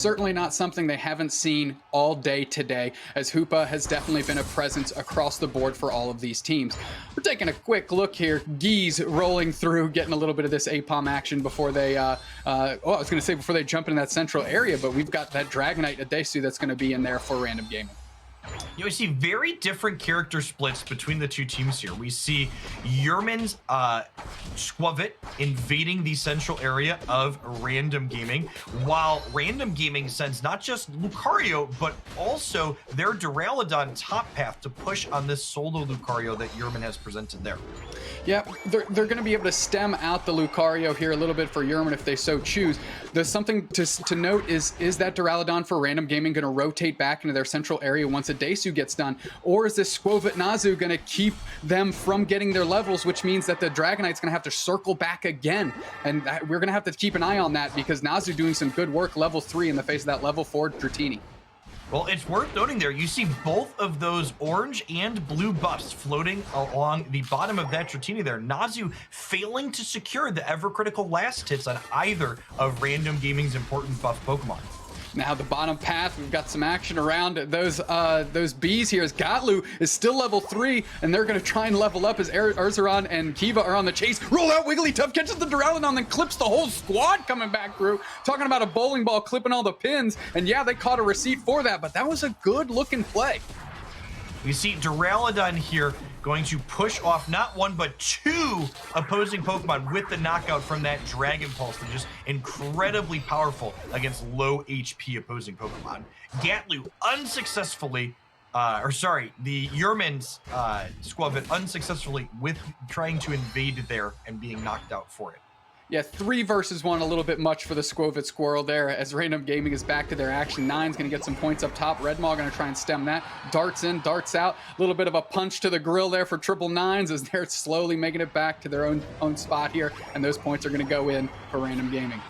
Certainly not something they haven't seen all day today, as Hoopa has definitely been a presence across the board for all of these teams. We're taking a quick look here. Geese rolling through, getting a little bit of this APOM action before they, I was going to say before they jump into that central area, but we've got that Dragonite Adesu that's going to be in there for random gaming. You know, we see very different character splits between the two teams here. We see YERMAN's Squavit invading the central area of Random Gaming, while Random Gaming sends not just Lucario, but also their Duraludon top path to push on this solo Lucario that YERMAN has presented there. Yeah, they're going to be able to stem out the Lucario here a little bit for YERMAN if they so choose. There's something to note is that Duraludon for Random Gaming going to rotate back into their central area once Adesu gets done? Or is this Squavit Nazu going to keep them from getting their levels, which means that the Dragonite's going to have to circle back again? And we're going to have to keep an eye on that because Nazu doing some good work level 3 in the face of that level 4 Dratini. Well, it's worth noting there, you see both of those orange and blue buffs floating along the bottom of that Dratini there. Nazu failing to secure the ever-critical last hits on either of Random Gaming's important buff Pokemon. Now the bottom path, we've got some action around those bees here as Gatlu is still level 3, and they're going to try and level up as Urzaron and Kiva are on the chase. Roll out Wigglytuff, catches the Duraludon, then clips the whole squad coming back through. Talking about a bowling ball clipping all the pins, and yeah, they caught a receipt for that, but that was a good looking play. We see Duraludon here going to push off not one but two opposing Pokemon with the knockout from that Dragon Pulse. They're just incredibly powerful against low HP opposing Pokemon. Gatlu unsuccessfully, the YERMAN's Squavit unsuccessfully with trying to invade there and being knocked out for it. Yeah, 3 versus 1, a little bit much for the Squavit Squirrel there as Random Gaming is back to their action. Nine's going to get some points up top. Redmaw going to try and stem that. Darts in, darts out. A little bit of a punch to the grill there for Triple Nines as they're slowly making it back to their own spot here. And those points are going to go in for Random Gaming.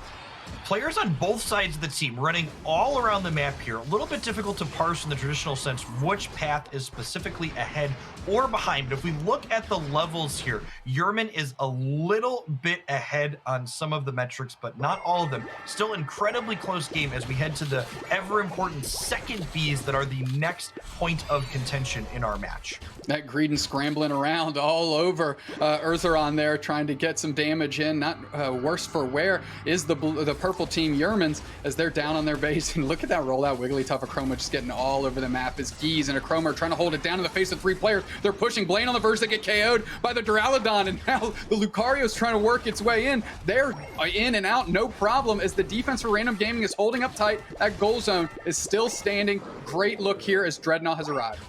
Players on both sides of the team running all around the map here. A little bit difficult to parse in the traditional sense which path is specifically ahead or behind. But if we look at the levels here, YERMAN is a little bit ahead on some of the metrics, but not all of them. Still incredibly close game as we head to the ever-important second bees that are the next point of contention in our match. That Greedent scrambling around all over Urzaron there, trying to get some damage in. Not worse for wear is the purple team YERMAN's as they're down on their base. And look at that rollout. Wigglytuff Akroma just getting all over the map as Geese and Akroma are trying to hold it down in the face of 3 players. They're pushing Blaine on the verge. They get KO'd by the Duraludon, and now the Lucario's trying to work its way in. They're in and out, no problem, as the defense for Random Gaming is holding up tight. That goal zone is still standing. Great look here as Dreadnought has arrived.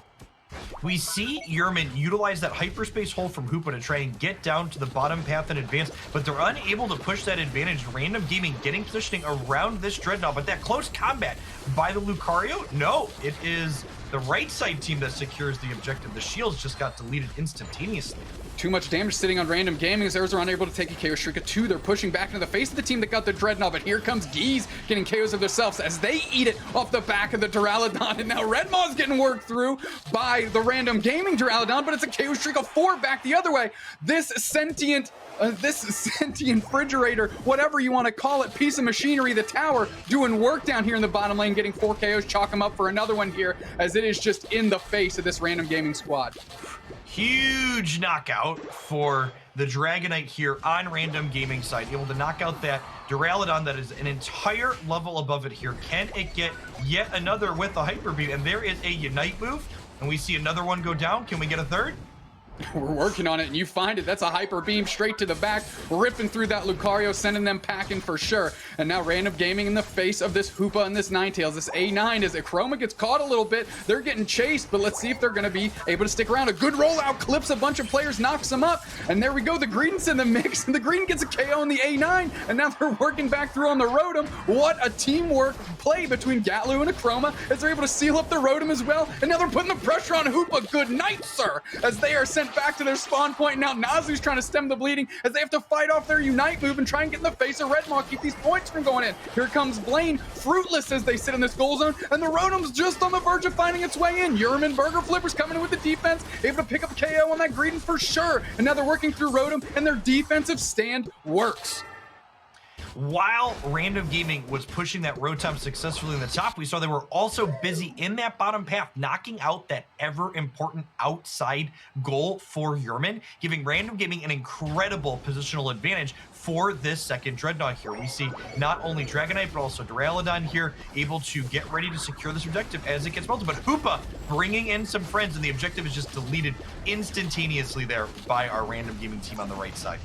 We see YERMAN utilize that hyperspace hole from Hoopa to try and get down to the bottom path and advance, but they're unable to push that advantage. Random Gaming getting positioning around this Dreadnought, but that close combat by the Lucario, no, it is the right side team that secures the objective. The shields just got deleted instantaneously. Too much damage sitting on Random Gaming as Urza are unable to take a KO streak of 2. They're pushing back into the face of the team that got the Dreadnought, but here comes Geese getting KOs of themselves as they eat it off the back of the Duraludon, and now Redmaw's getting worked through by the Random Gaming Duraludon, but it's a KO streak of 4 back the other way. This sentient refrigerator, whatever you want to call it, piece of machinery, the tower, doing work down here in the bottom lane, getting 4 KOs. Chalk him up for another one here as it is just in the face of this Random Gaming squad. Huge knockout for the Dragonite here on Random Gaming side, able to knock out that Duraludon that is an entire level above it here. Can it get yet another with the Hyper Beam? And there is a Unite move, and we see another one go down. Can we get a third? We're working on it, and you find it. That's a Hyper Beam straight to the back, ripping through that Lucario, sending them packing for sure. And now Random Gaming in the face of this Hoopa and this Ninetales. This A9 as Akroma gets caught a little bit. They're getting chased, but let's see if they're going to be able to stick around. A good rollout, clips a bunch of players, knocks them up. And there we go. The Greedent's in the mix, and the Greedent gets a KO on the A9, and now they're working back through on the Rotom. What a teamwork play between Gatlu and Akroma as they're able to seal up the Rotom as well. And now they're putting the pressure on Hoopa. Good night, sir, as they are sent back to their spawn point. Now Nazu's trying to stem the bleeding as they have to fight off their Unite move and try and get in the face of Redmaw, keep these points from going in. Here comes Blaine, fruitless as they sit in this goal zone, and the Rotom's just on the verge of finding its way in. YERMAN Burger Flippers coming in with the defense, able to pick up a KO on that Greedent for sure. And now they're working through Rotom, and their defensive stand works. While Random Gaming was pushing that Rotom successfully in the top, we saw they were also busy in that bottom path, knocking out that ever important outside goal for YERMAN, giving Random Gaming an incredible positional advantage for this second Dreadnought here. We see not only Dragonite, but also Duraludon here, able to get ready to secure this objective as it gets melted. But Hoopa bringing in some friends, and the objective is just deleted instantaneously there by our Random Gaming team on the right side.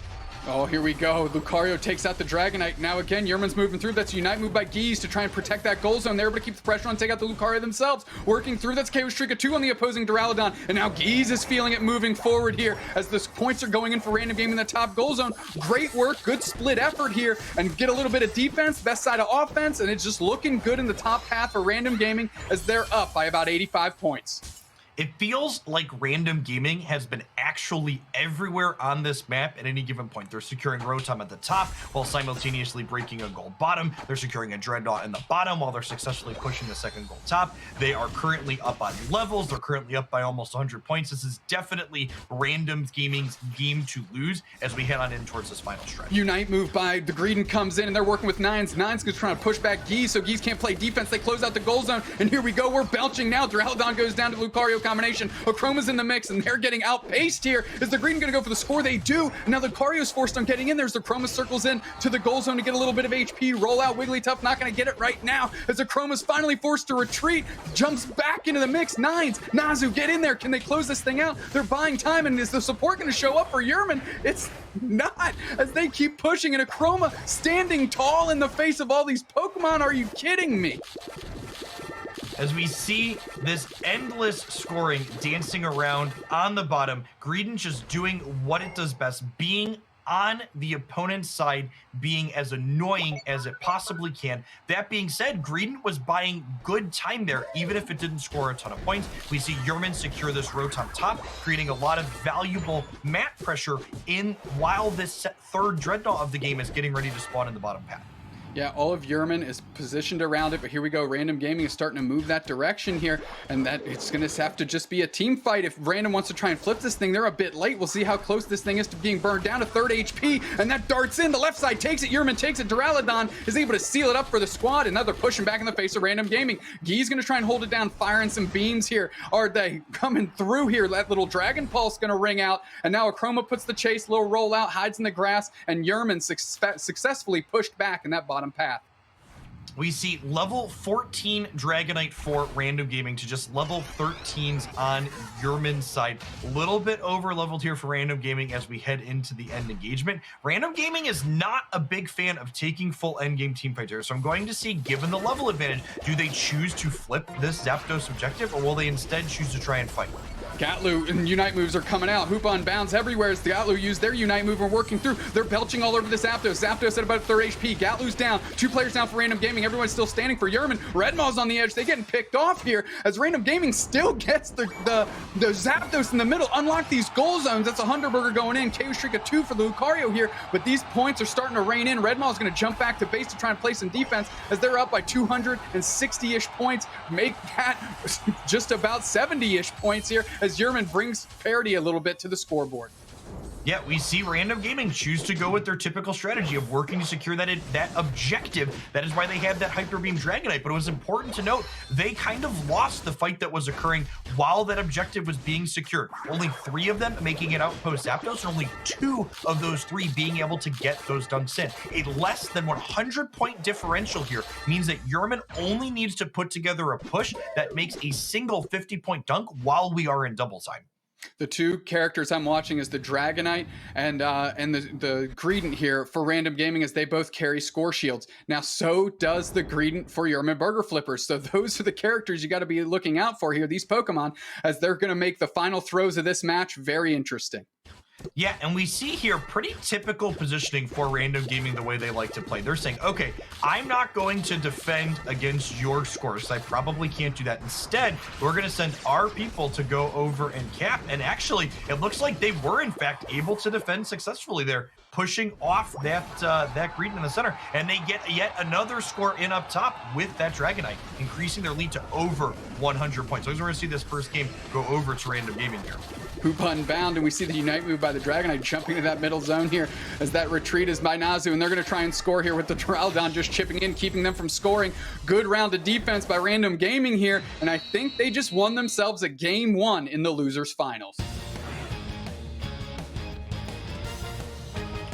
Oh, here we go. Lucario takes out the Dragonite. Now again, YERMAN's moving through. That's a Unite move by Geese to try and protect that goal zone. They're able to keep the pressure on, take out the Lucario themselves. Working through, that's KO Streak of 2 on the opposing Duraludon. And now Geese is feeling it moving forward here as the points are going in for Random Gaming in the top goal zone. Great work, good split effort here, and get a little bit of defense, best side of offense, and it's just looking good in the top path for Random Gaming as they're up by about 85 points. It feels like Random Gaming has been actually everywhere on this map at any given point. They're securing Rotom at the top while simultaneously breaking a gold bottom. They're securing a Dreadnought in the bottom while they're successfully pushing the second gold top. They are currently up on levels. They're currently up by almost 100 points. This is definitely Random Gaming's game to lose as we head on in towards this final stretch. Unite move by the Greedent comes in, and they're working with Nines. Nines is trying to push back Geese, so Geese can't play defense. They close out the goal zone, and here we go. We're belching now. Duraludon goes down to Lucario combination. Akroma's in the mix, and they're getting outpaced here. Is the Green going to go for the score? They do. And now Lucario's forced on getting in. There's the Akroma circles in to the goal zone to get a little bit of HP. Roll out Wigglytuff, not going to get it right now. As Akroma's finally forced to retreat, jumps back into the mix. Nines, Nazu, get in there. Can they close this thing out? They're buying time, and is the support going to show up for YERMAN? It's not, as they keep pushing, and Akroma standing tall in the face of all these Pokemon. Are you kidding me? As we see this endless scoring dancing around on the bottom, Greedent just doing what it does best, being on the opponent's side, being as annoying as it possibly can. That being said, Greedent was buying good time there, even if it didn't score a ton of points. We see YERMAN secure this Rotom top, creating a lot of valuable map pressure in while this third Dreadnought of the game is getting ready to spawn in the bottom path. Yeah, all of YERMAN is positioned around it, but here we go. Random Gaming is starting to move that direction here, and that it's going to have to just be a team fight. If Random wants to try and flip this thing, they're a bit late. We'll see how close this thing is to being burned down to 3rd HP, and that darts in. The left side takes it. YERMAN takes it. Duraludon is able to seal it up for the squad, and now they're pushing back in the face of Random Gaming. Gee's going to try and hold it down, firing some beams here. Are they coming through here? That little Dragon Pulse going to ring out, and now Akroma puts the chase, little rollout, hides in the grass, and YERMAN successfully pushed back in that bottom path. We see level 14 Dragonite for Random Gaming to just level 13s on YERMAN's side. A little bit over leveled here for Random Gaming as we head into the end engagement. Random Gaming is not a big fan of taking full endgame team fights here, so I'm going to see, given the level advantage, do they choose to flip this Zapdos objective, or will they instead choose to try and fight? Gatlu and Unite moves are coming out. Hoop on bounds everywhere as the Gatlu use their Unite move and working through. They're belching all over the Zapdos. Zapdos at about 3rd HP. Gatlu's down. 2 players down for Random Gaming. Everyone's still standing for YERMAN. Redmaw's on the edge. They're getting picked off here as Random Gaming still gets the Zapdos in the middle. Unlock these goal zones. That's a Hunterburger going in. KO Streak of 2 for the Lucario here, but these points are starting to rain in. Redmaw's going to jump back to base to try and play some defense as they're up by 260-ish points. Make that just about 70-ish points here as YERMAN brings parity a little bit to the scoreboard. Yeah, we see Random Gaming choose to go with their typical strategy of working to secure that objective. That is why they had that Hyper Beam Dragonite, but it was important to note they kind of lost the fight that was occurring while that objective was being secured. Only 3 of them making it out post Zapdos, and only 2 of those 3 being able to get those dunks in. A less than 100-point differential here means that YERMAN only needs to put together a push that makes a single 50-point dunk while we are in double time. The 2 characters I'm watching is the Dragonite and the Greedent here for Random Gaming, as they both carry score shields. Now, so does the Greedent for YERMAN Burger Flippers. So those are the characters you got to be looking out for here, these Pokemon, as they're going to make the final throws of this match very interesting. Yeah, and we see here pretty typical positioning for Random Gaming the way they like to play. They're saying, okay, I'm not going to defend against your scores. I probably can't do that. Instead, we're going to send our people to go over and cap. And actually, it looks like they were, in fact, able to defend successfully there, pushing off that green in the center, and they get yet another score in up top with that Dragonite, increasing their lead to over 100 points. So we're going to see this first game go over to Random Gaming here. Hoopa Unbound, and we see the Unite move by the Dragonite jumping to that middle zone here as that retreat is by Nazu, and they're going to try and score here with the Duraludon just chipping in, keeping them from scoring. Good round of defense by Random Gaming here, and I think they just won themselves a game 1 in the losers finals.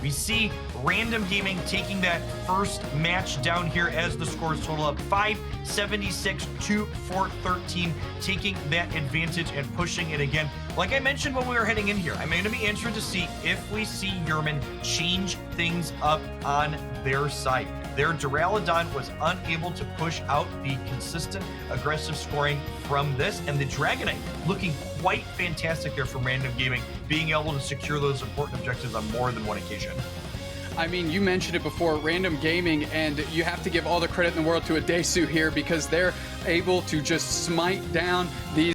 We see Random Gaming taking that first match down here as the scores total up 576 to 413, taking that advantage and pushing it again. Like I mentioned when we were heading in here, I'm going to be interested to see if we see YERMAN change things up on their side. Their Duraludon was unable to push out the consistent aggressive scoring from this, and the Dragonite looking quite fantastic there from Random Gaming, being able to secure those important objectives on more than one occasion. I mean, you mentioned it before, Random Gaming, and you have to give all the credit in the world to Adesu here because they're able to just smite down these